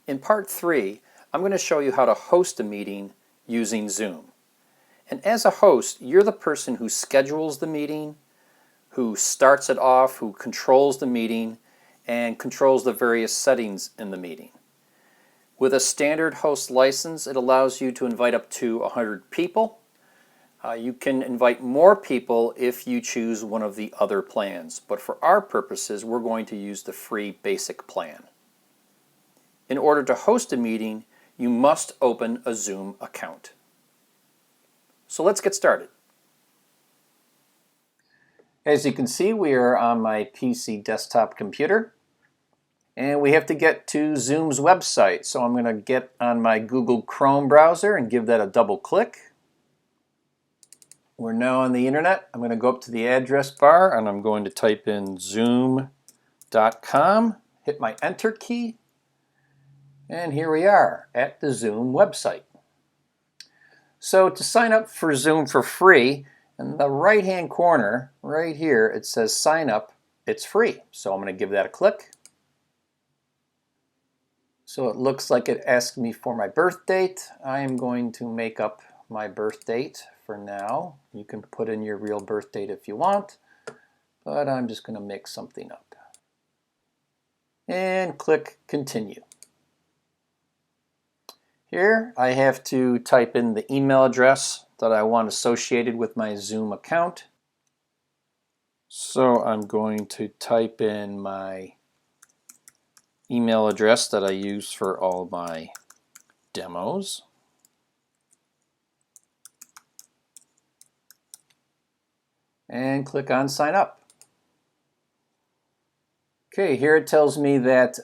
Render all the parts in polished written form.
In part 3, I'm going to show you how to host a meeting using Zoom. And as a host, you're the person who schedules the meeting, who starts it off, who controls the meeting, and controls the various settings in the meeting. With a standard host license, it allows you to invite up to 100 people. You can invite more people if you choose one of the other plans, but for our purposes, we're going to use the free basic plan. In order to host a meeting, you must open a Zoom account. So let's get started. As you can see, we are on my PC desktop computer, and we have to get to Zoom's website. So I'm going to get on my Google Chrome browser and give that a double click. We're now on the internet. I'm going to go up to the address bar and I'm going to type in zoom.com, hit my enter key, and here we are at the Zoom website. So to sign up for Zoom for free, in the right hand corner right here it says sign up, it's free. So I'm going to give that a click. So it looks like it asked me for my birth date. I am going to make up my birth date for now. You can put in your real birth date if you want, but I'm just going to make something up. And click continue. Here I have to type in the email address that I want associated with my Zoom account. So I'm going to type in my email address that I use for all my demos. And click on sign up. Okay, here it tells me that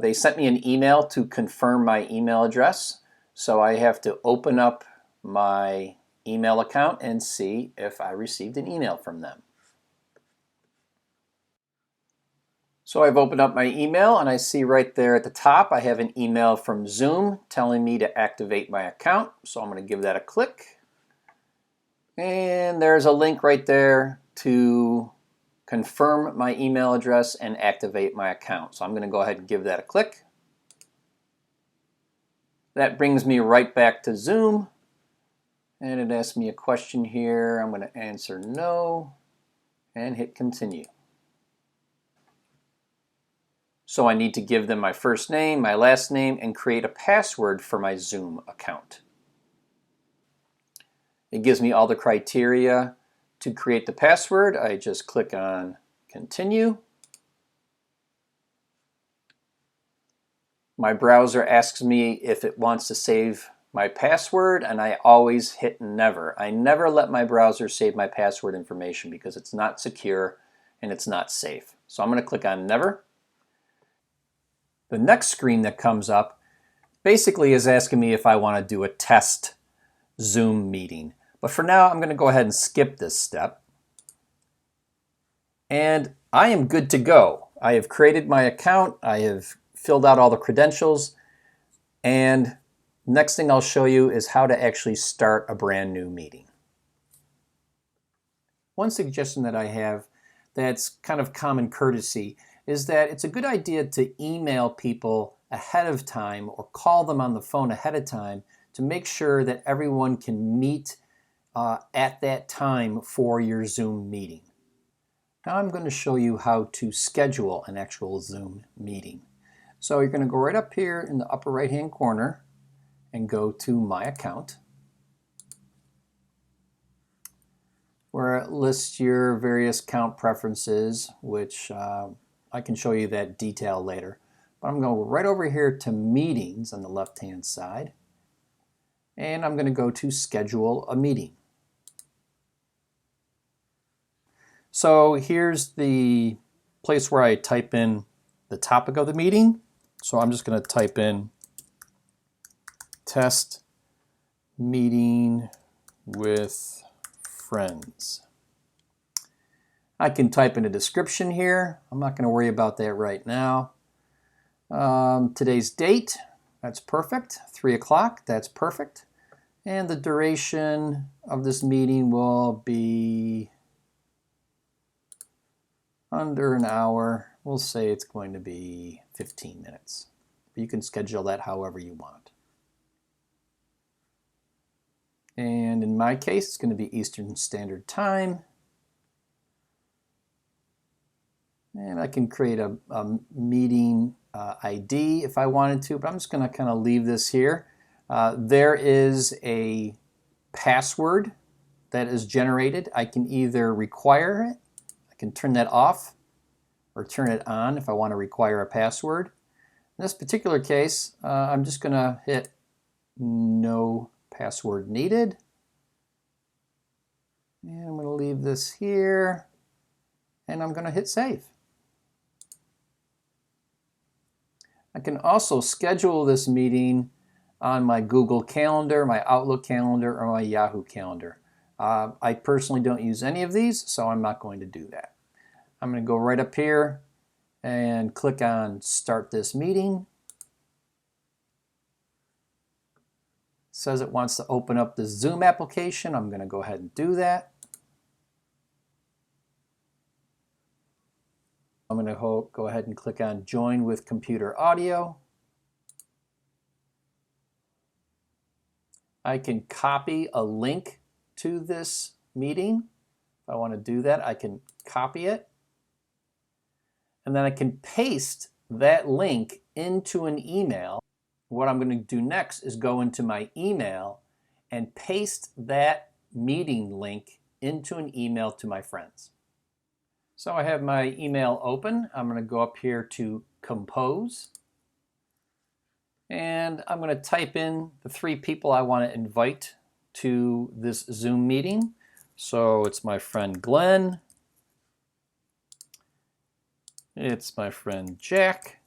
they sent me an email to confirm my email address. So I have to open up my email account and see if I received an email from them. So I've opened up my email and I see right there at the top I have an email from Zoom telling me to activate my account. So I'm going to give that a click. And there's a link right there to confirm my email address and activate my account. So I'm going to go ahead and give that a click. That brings me right back to Zoom. And it asks me a question here. I'm going to answer no and hit continue. So I need to give them my first name, my last name, and create a password for my Zoom account. It gives me all the criteria to create the password. I just click on continue. My browser asks me if it wants to save my password, and I always hit never. I never let my browser save my password information because it's not secure and it's not safe. So I'm going to click on never. The next screen that comes up basically is asking me if I want to do a test Zoom meeting. But for now, I'm going to go ahead and skip this step. And I am good to go. I have created my account. I have filled out all the credentials. And next thing I'll show you is how to actually start a brand new meeting. One suggestion that I have that's kind of common courtesy is that it's a good idea to email people ahead of time or call them on the phone ahead of time to make sure that everyone can meet at that time for your Zoom meeting. Now I'm going to show you how to schedule an actual Zoom meeting. So you're going to go right up here in the upper right hand corner and go to My Account, where it lists your various account preferences, which I can show you that detail later. But I'm going to go right over here to Meetings on the left hand side, and I'm going to go to Schedule a Meeting. So here's the place where I type in the topic of the meeting. So I'm just going to type in test meeting with friends. I can type in a description here. I'm not going to worry about that right now. Today's date, that's perfect. 3 o'clock, that's perfect. And the duration of this meeting will be under an hour. We'll say it's going to be 15 minutes. You can schedule that however you want. And in my case, it's going to be Eastern Standard Time. And I can create a meeting ID if I wanted to, but I'm just going to kind of leave this here. There is a password that is generated. I can either require it, I can turn that off, or turn it on if I want to require a password. In this particular case, I'm just going to hit no password needed. And I'm going to leave this here, and I'm going to hit save. I can also schedule this meeting on my Google Calendar, my Outlook calendar, or my Yahoo calendar. I personally don't use any of these, so I'm not going to do that. I'm going to go right up here and click on Start This Meeting. It says it wants to open up the Zoom application. I'm going to go ahead and do that. I'm going to go ahead and click on Join with Computer Audio. I can copy a link to this meeting. If I want to do that, I can copy it. And then I can paste that link into an email. What I'm going to do next is go into my email and paste that meeting link into an email to my friends. So I have my email open. I'm going to go up here to Compose. And I'm going to type in the 3 people I want to invite to this Zoom meeting. So it's my friend Glenn. It's my friend Jack.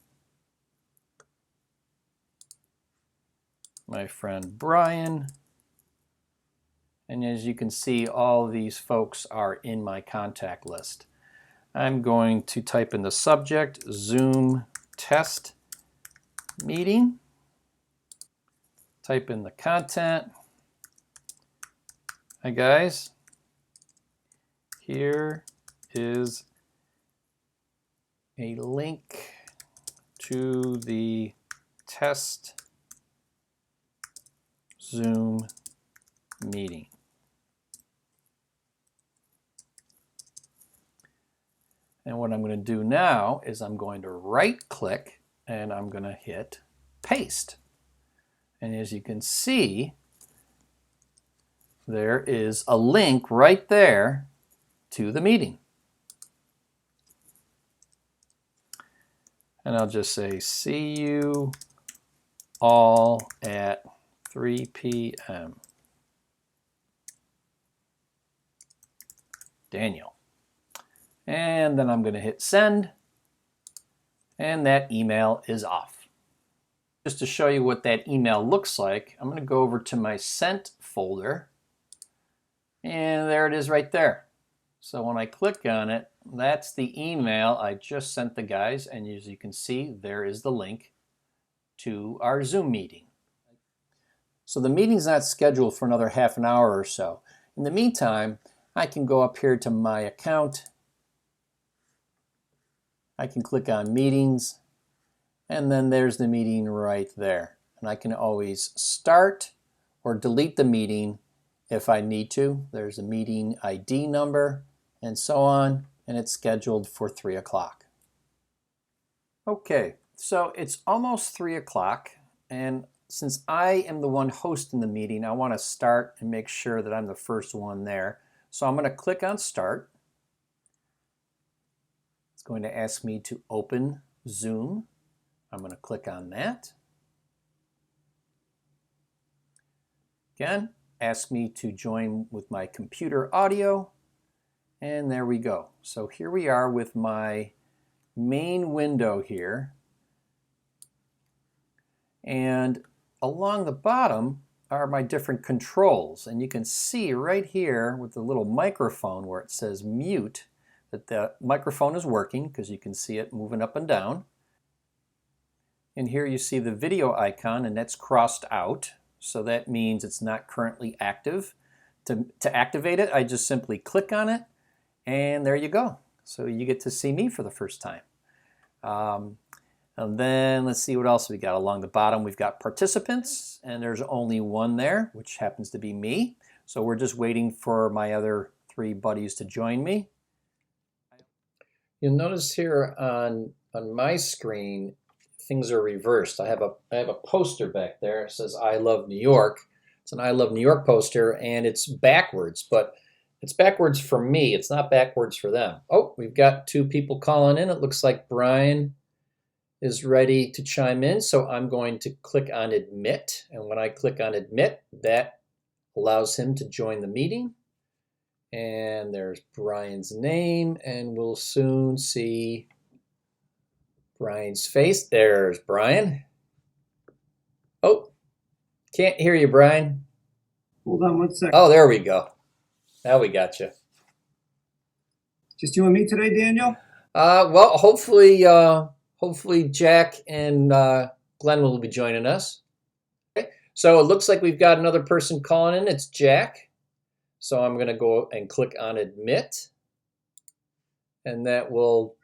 My friend Brian. And as you can see, all of these folks are in my contact list. I'm going to type in the subject, Zoom test meeting. Type in the content. Hi guys, here is a link to the test Zoom meeting. And what I'm going to do now is I'm going to right click and I'm going to hit paste. And as you can see, there is a link right there to the meeting. And I'll just say, see you all at 3 p.m. Daniel. And then I'm going to hit send, and that email is off. Just to show you what that email looks like, I'm going to go over to my sent folder, and there it is right there. So when I click on it, that's the email I just sent the guys, and as you can see, there is the link to our Zoom meeting. So the meeting's not scheduled for another half an hour or so. In the meantime, I can go up here to my account. I can click on meetings, and then there's the meeting right there. And I can always start or delete the meeting if I need to. There's a meeting ID number and so on, and it's scheduled for 3 o'clock. Okay, so it's almost 3 o'clock, and since I am the one hosting the meeting, I want to start and make sure that I'm the first one there. So I'm going to click on Start. It's going to ask me to open Zoom. I'm going to click on that. Again, ask me to join with my computer audio. And there we go. So here we are with my main window here. And along the bottom are my different controls. And you can see right here with the little microphone where it says mute that the microphone is working because you can see it moving up and down. And here you see the video icon, and that's crossed out. So that means it's not currently active. To activate it, I just simply click on it, and there you go. So you get to see me for the first time. Now And then let's see what else we got. Along the bottom, we've got participants, and there's only one there, which happens to be me. So we're just waiting for my other 3 buddies to join me. You'll notice here on my screen, things are reversed. I have a poster back there. It says I love New York. It's an I love New York poster, and it's backwards, but it's backwards for me. It's not backwards for them. Oh, we've got 2 people calling in. It looks like Brian is ready to chime in. So I'm going to click on admit. And when I click on admit, that allows him to join the meeting. And there's Brian's name, and we'll soon see Brian's face. There's Brian. Oh, can't hear you, Brian. Hold on 1 second. Oh, there we go. Now we got you. Just you and me today, Daniel? Well, hopefully Jack and Glenn will be joining us. Okay. So it looks like we've got another person calling in. It's Jack. So I'm going to go and click on admit. And that will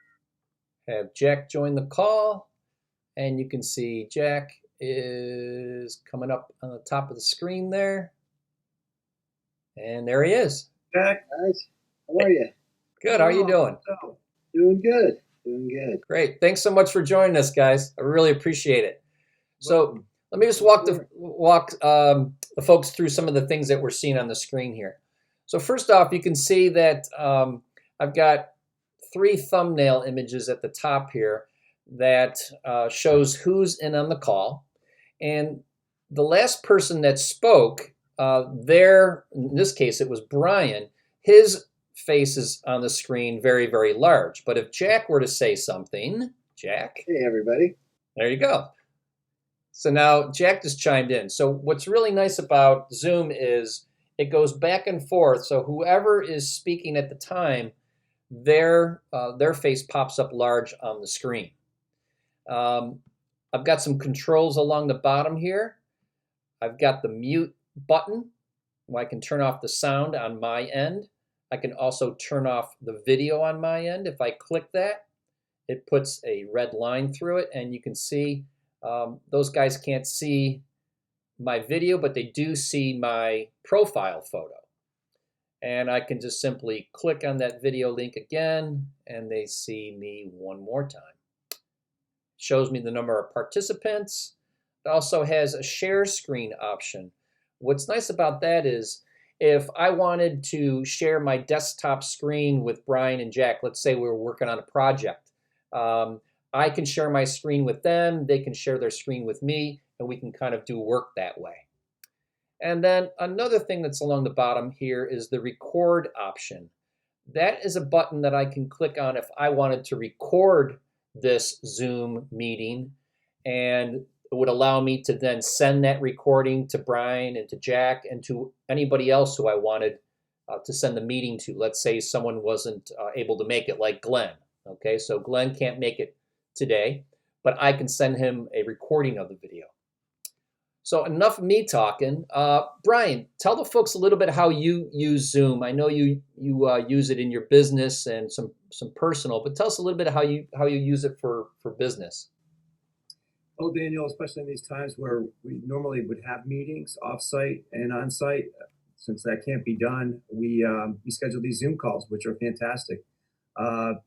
have Jack join the call. And you can see Jack is coming up on the top of the screen there. And there he is. Jack, Guys, how are you? Good. How are you doing? Doing good. Doing good. Great. Thanks so much for joining us, guys. I really appreciate it. So let me just walk the folks through some of the things that we're seeing on the screen here. So first off, you can see that I've got 3 thumbnail images at the top here that shows who's in on the call. And the last person that spoke, in this case, it was Brian. His face is on the screen very, very large. But if Jack were to say something, Jack. Hey, everybody. There you go. So now Jack just chimed in. So what's really nice about Zoom is it goes back and forth. So whoever is speaking at the time, their face pops up large on the screen. I've got some controls along the bottom here. I've got the mute button where I can turn off the sound on my end. I can also turn off the video on my end. If I click that, it puts a red line through it, and you can see those guys can't see my video, but they do see my profile photo. And I can just simply click on that video link again, and they see me one more time. Shows me the number of participants. It also has a share screen option. What's nice about that is if I wanted to share my desktop screen with Brian and Jack, let's say we were working on a project, I can share my screen with them, they can share their screen with me, and we can kind of do work that way. And then another thing that's along the bottom here is the record option. That is a button that I can click on if I wanted to record this Zoom meeting, and it would allow me to then send that recording to Brian and to Jack and to anybody else who I wanted to send the meeting to. Let's say someone wasn't able to make it, like Glenn. Okay, so Glenn can't make it today, but I can send him a recording of the video. So enough of me talking. Brian, tell the folks a little bit how you use Zoom. I know you use it in your business and some personal, but tell us a little bit how you use it for business. Well, Daniel, especially in these times where we normally would have meetings off-site and on-site, since that can't be done, we schedule these Zoom calls, which are fantastic.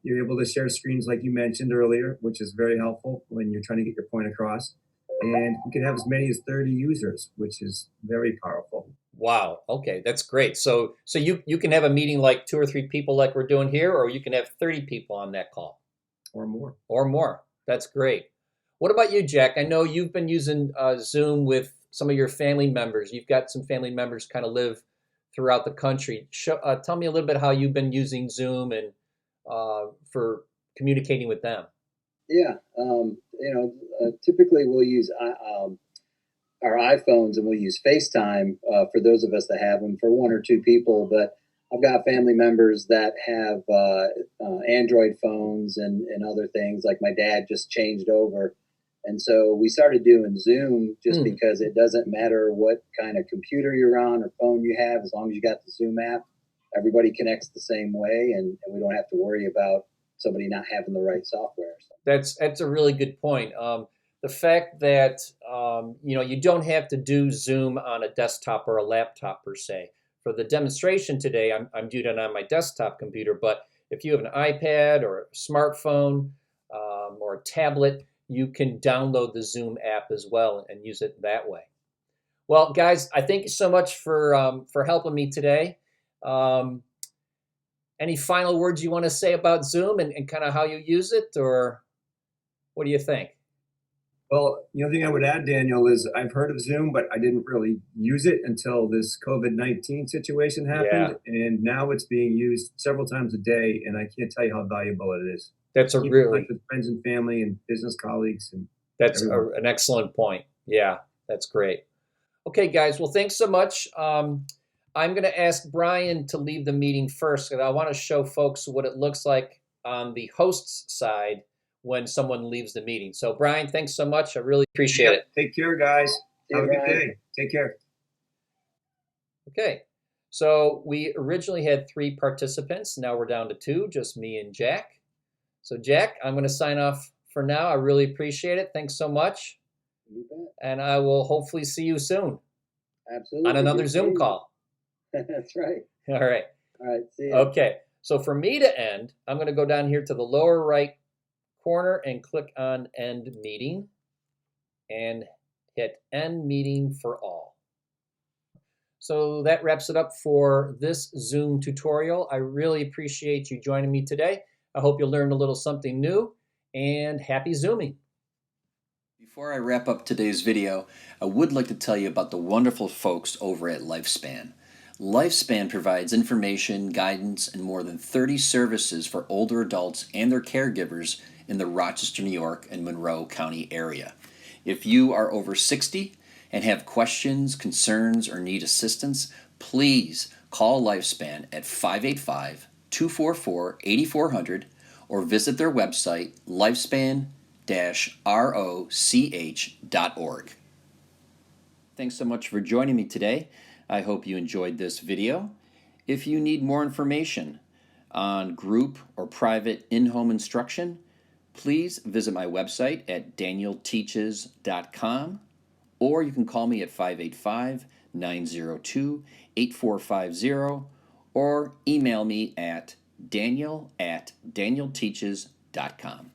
You're able to share screens like you mentioned earlier, which is very helpful when you're trying to get your point across. And we can have as many as 30 users, which is very powerful. Wow. Okay, that's great. So you can have a meeting like 2 or 3 people like we're doing here, or you can have 30 people on that call. Or more. Or more. That's great. What about you, Jack? I know you've been using Zoom with some of your family members. You've got some family members kind of live throughout the country. Tell me a little bit how you've been using Zoom and for communicating with them. Yeah, typically we'll use our iPhones and we'll use FaceTime for those of us that have them for 1 or 2 people. But I've got family members that have Android phones and other things. Like my dad just changed over. And so we started doing Zoom just because it doesn't matter what kind of computer you're on or phone you have, as long as you got the Zoom app, everybody connects the same way, and we don't have to worry about somebody not having the right software. So. That's a really good point. The fact that you don't have to do Zoom on a desktop or a laptop per se. For the demonstration today, I'm doing it on my desktop computer, but if you have an iPad or a smartphone or a tablet, you can download the Zoom app as well and use it that way. Well, guys, I thank you so much for helping me today. Any final words you want to say about Zoom and kind of how you use it, or what do you think? Well, the other thing I would add, Daniel, is I've heard of Zoom, but I didn't really use it until this COVID-19 situation happened. Yeah. And now it's being used several times a day, and I can't tell you how valuable it is. That's Keep in touch with friends and family and business colleagues. And an excellent point. Yeah, that's great. Okay, guys. Well, thanks so much. I'm going to ask Brian to leave the meeting first, because I want to show folks what it looks like on the host's side when someone leaves the meeting. So, Brian, thanks so much. I really appreciate it. Take care, guys. Have a good day. Take care. Okay. So we originally had 3 participants. Now we're down to 2, just me and Jack. So, Jack, I'm going to sign off for now. I really appreciate it. Thanks so much. You bet. And I will hopefully see you soon. Absolutely. On another Zoom call. That's right. All right. All right. See you. Okay. So for me to end, I'm going to go down here to the lower right corner and click on End Meeting and hit End Meeting for All. So that wraps it up for this Zoom tutorial. I really appreciate you joining me today. I hope you learned a little something new, and happy Zooming. Before I wrap up today's video, I would like to tell you about the wonderful folks over at Lifespan. Lifespan provides information, guidance, and more than 30 services for older adults and their caregivers in the Rochester, New York, and Monroe County area. If you are over 60 and have questions, concerns, or need assistance, please call Lifespan at 585-244-8400 or visit their website, lifespan-roch.org. Thanks so much for joining me today. I hope you enjoyed this video. If you need more information on group or private in-home instruction, please visit my website at DanielTeaches.com, or you can call me at 585-902-8450, or email me at daniel@danielteaches.com.